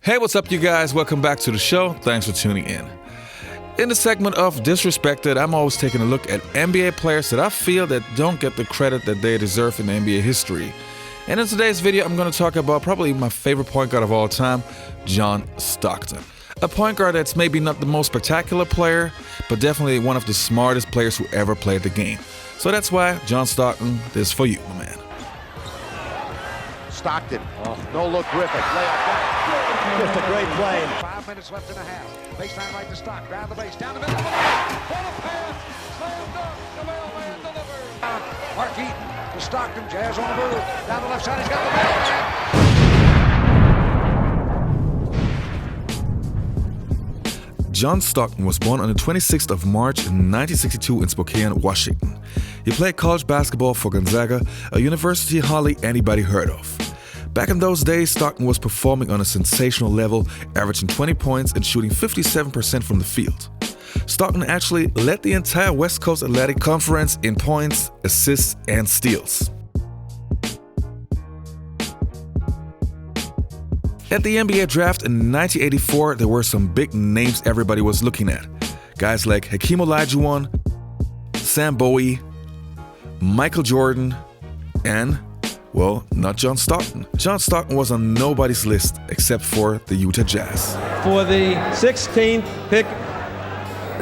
Hey, what's up, you guys? Welcome back to the show. Thanks for tuning in. In the segment of Disrespected, I'm always taking a look at NBA players that I feel that don't get the credit that they deserve in NBA history. And in today's video, I'm going to talk about probably my favorite point guard of all time, John Stockton. A point guard that's maybe not the most spectacular player, but definitely one of the smartest players who ever played the game. So that's why, John Stockton, this is for you, my man. Stockton, no look Griffith, layup down. Just a great play. 5 minutes left and a half. Baseline right to Stock, down the base, down the middle. What a pass! Slam dunk, the mailman delivers. Mark Eaton to Stockton, Jazz on the move. Down the left side, he's got the mailman. John Stockton was born on the 26th of March in 1962 in Spokane, Washington. He played college basketball for Gonzaga, a university hardly anybody heard of. Back in those days, Stockton was performing on a sensational level, averaging 20 points and shooting 57% from the field. Stockton actually led the entire West Coast Athletic Conference in points, assists, and steals. At the NBA draft in 1984, there were some big names everybody was looking at. Guys like Hakeem Olajuwon, Sam Bowie, Michael Jordan, and, well, not John Stockton. John Stockton was on nobody's list except for the Utah Jazz. For the 16th pick,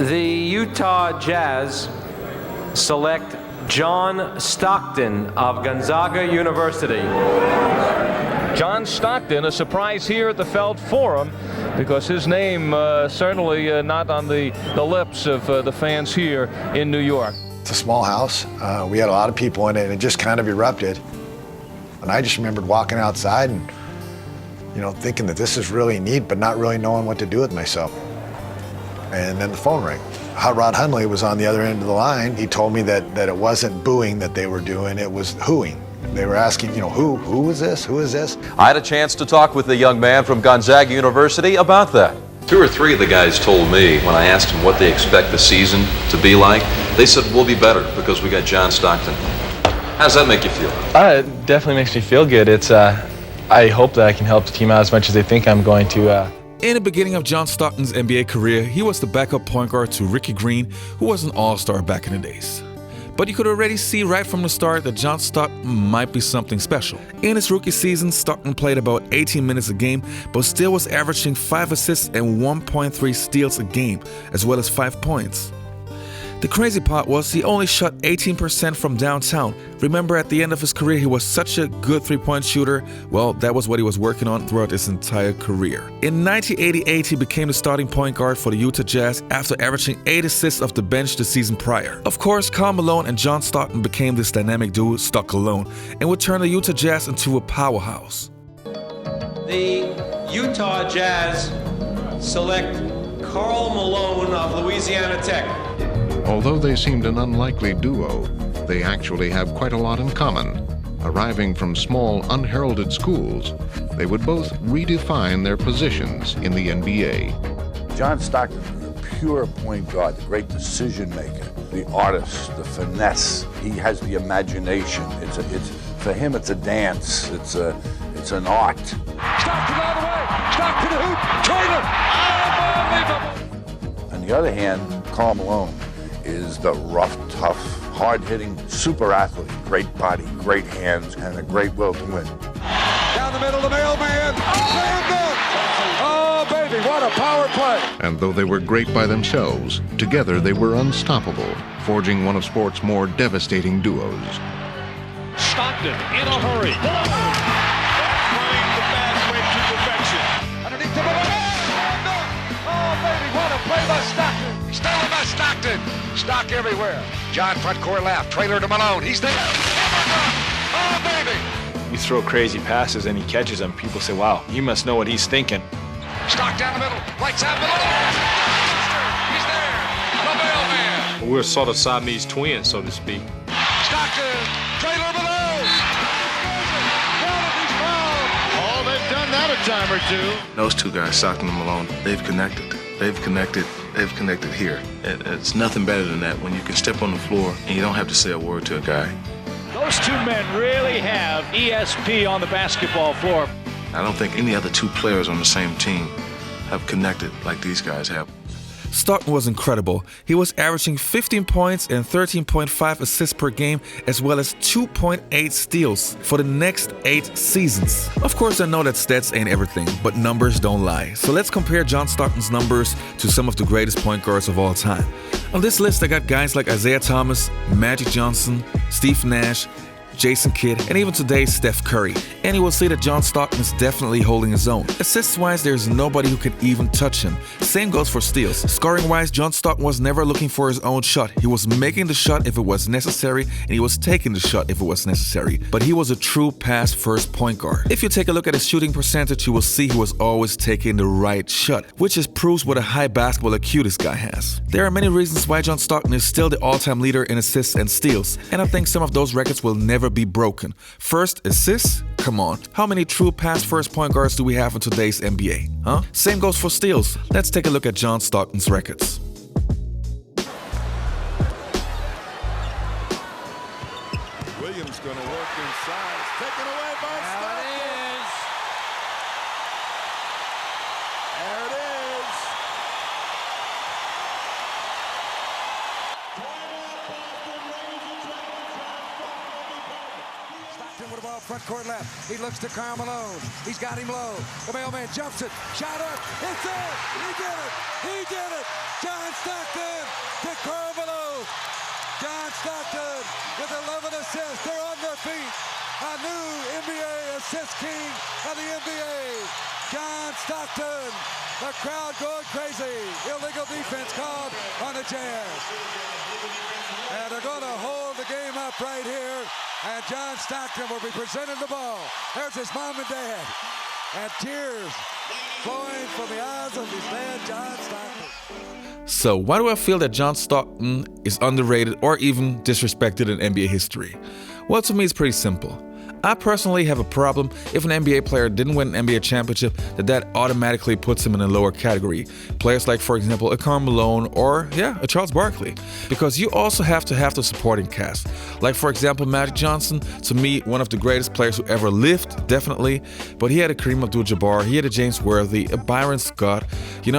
the Utah Jazz select John Stockton of Gonzaga University. John Stockton, a surprise here at the Feld Forum because his name certainly not on the lips of the fans here in New York. It's a small house. We had a lot of people in it, and it just kind of erupted. And I just remembered walking outside and, thinking that this is really neat, but not really knowing what to do with myself. And then the phone rang. Hot Rod Hundley was on the other end of the line. He told me that it wasn't booing that they were doing, it was hooing. They were asking, who is this? Who is this? I had a chance to talk with the young man from Gonzaga University about that. 2 or 3 of the guys told me when I asked them what they expect the season to be like, they said we'll be better because we got John Stockton. How does that make you feel? It definitely makes me feel good. I hope that I can help the team out as much as they think I'm going to. In the beginning of John Stockton's NBA career, he was the backup point guard to Ricky Green, who was an all-star back in the days. But you could already see right from the start that John Stockton might be something special. In his rookie season, Stockton played about 18 minutes a game, but still was averaging 5 assists and 1.3 steals a game, as well as 5 points. The crazy part was he only shot 18% from downtown. Remember, at the end of his career, he was such a good three-point shooter. Well, that was what he was working on throughout his entire career. In 1988, he became the starting point guard for the Utah Jazz after averaging 8 assists off the bench the season prior. Of course, Karl Malone and John Stockton became this dynamic duo, Stock-Alone, and would turn the Utah Jazz into a powerhouse. the Utah Jazz select Karl Malone of Louisiana Tech. Although they seemed an unlikely duo, they actually have quite a lot in common. Arriving from small, unheralded schools, they would both redefine their positions in the NBA. John Stockton is a pure point guard, the great decision maker, the artist, the finesse. He has the imagination. For him, it's a dance. It's an art. Stockton all the way. Stockton the hoop. Unbelievable. On the other hand, Karl Malone is the rough, tough, hard-hitting super athlete. Great body, great hands, and a great will to win. Down the middle, the mailman. Slam dunk. Oh, baby, what a power play. And though they were great by themselves, together they were unstoppable, forging one of sport's more devastating duos. Stockton in a hurry. Playing the pathway to perfection. Underneath the slam dunk. Oh, baby, what a play by Stockton. Stolen by Stockton. Stock everywhere. John front court left. Trailer to Malone. He's there. Oh, baby. You throw crazy passes and he catches them. People say, wow, he must know what he's thinking. Stock down the middle. Right side Malone. He's there. The mailman. We're sort of Siamese twins, so to speak. Stockton. Trailer Malone. Oh, they've done that a time or two. Those two guys, Stockton and Malone, they've connected here. It's nothing better than that when you can step on the floor and you don't have to say a word to a guy. Those two men really have ESP on the basketball floor. I don't think any other two players on the same team have connected like these guys have. Stockton was incredible. He was averaging 15 points and 13.5 assists per game, as well as 2.8 steals for the next 8 seasons. Of course, I know that stats ain't everything, but numbers don't lie. So let's compare John Stockton's numbers to some of the greatest point guards of all time. On this list, I got guys like Isaiah Thomas, Magic Johnson, Steve Nash, Jason Kidd, and even today's Steph Curry. And you will see that John Stockton is definitely holding his own. Assists-wise, there's nobody who can even touch him. Same goes for steals. Scoring-wise, John Stockton was never looking for his own shot. He was making the shot if it was necessary, and he was taking the shot if it was necessary. But he was a true pass-first point guard. If you take a look at his shooting percentage, you will see he was always taking the right shot, which just proves what a high basketball IQ this guy has. There are many reasons why John Stockton is still the all-time leader in assists and steals, and I think some of those records will never be broken. First, assists? Come on. How many true pass-first point guards do we have in today's NBA? Huh? Same goes for steals. Let's take a look at John Stockton's records. Williams going to work inside. It's taken away by Stockton. There it is. Stockton with the ball front court left. He looks to Karl Malone. He's got him low. The mailman jumps it. Shot up. It's in. He did it. He did it. John Stockton to Karl Malone. John Stockton with 11 assists. They're on their feet. A new NBA assist king of the NBA. John Stockton. The crowd going crazy. Illegal defense called on the Jazz. And they're going to hold the game up right here. And John Stockton will be presenting the ball. There's his mom and dad. And tears flowing from the eyes of his dad, John Stockton. So why do I feel that John Stockton is underrated or even disrespected in NBA history? Well, to me it's pretty simple. I personally have a problem if an NBA player didn't win an NBA championship, that automatically puts him in a lower category. Players like, for example, a Karl Malone or, a Charles Barkley. Because you also have to have the supporting cast. Like, for example, Magic Johnson, to me, one of the greatest players who ever lived, definitely. But he had a Kareem Abdul-Jabbar, he had a James Worthy, a Byron Scott. He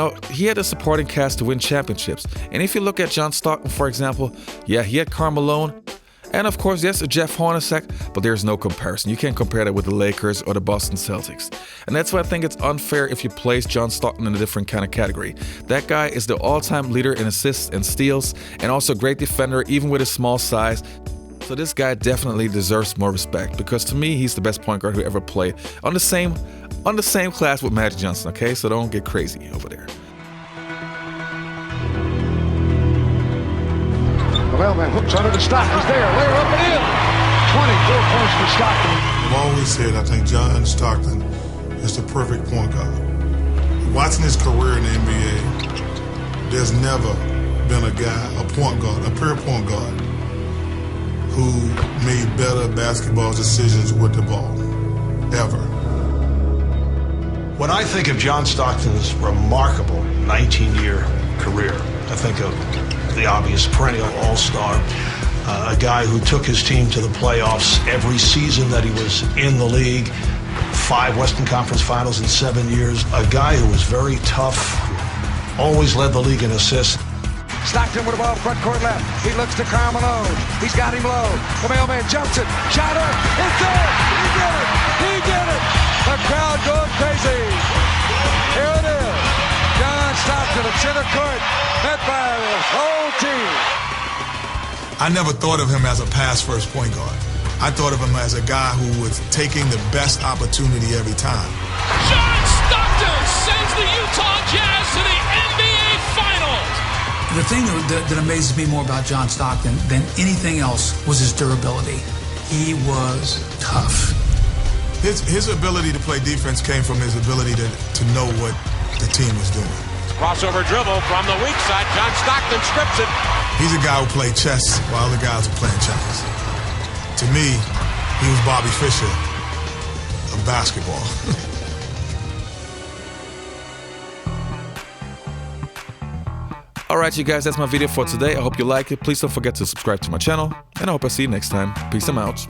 had a supporting cast to win championships. And if you look at John Stockton, for example, he had Karl Malone. And of course, yes, a Jeff Hornacek, but there's no comparison. You can't compare that with the Lakers or the Boston Celtics. And that's why I think it's unfair if you place John Stockton in a different kind of category. That guy is the all-time leader in assists and steals, and also a great defender, even with his small size. So this guy definitely deserves more respect, because to me, he's the best point guard who ever played on the same class with Magic Johnson, okay? So don't get crazy over there. Well, man, hooks under the Stockton's there. Layer up and in. 24 points for Stockton. I've always said I think John Stockton is the perfect point guard. Watching his career in the NBA, there's never been a guy, a point guard, a pure point guard, who made better basketball decisions with the ball, ever. When I think of John Stockton's remarkable 19-year career, I think of the obvious perennial all-star, a guy who took his team to the playoffs every season that he was in the league, 5 Western Conference Finals in 7 years, a guy who was very tough, always led the league in assists. Stockton with the ball front court left. He looks to Karl Malone. He's got him low. The mailman jumps it. Shot up. It's there. He did it. He did it. The crowd going crazy. Here it is. John Stockton at center court, met by his whole team. I never thought of him as a pass-first point guard. I thought of him as a guy who was taking the best opportunity every time. John Stockton sends the Utah Jazz to the NBA Finals. The thing that amazes me more about John Stockton than anything else was his durability. He was tough. His ability to play defense came from his ability to know what the team was doing. Crossover dribble from the weak side. John Stockton strips it. He's a guy who played chess while other guys were playing checkers. To me, he was Bobby Fischer of basketball. Alright, you guys, that's my video for today. I hope you like it. Please don't forget to subscribe to my channel, and I hope I see you next time. Peace, I'm out.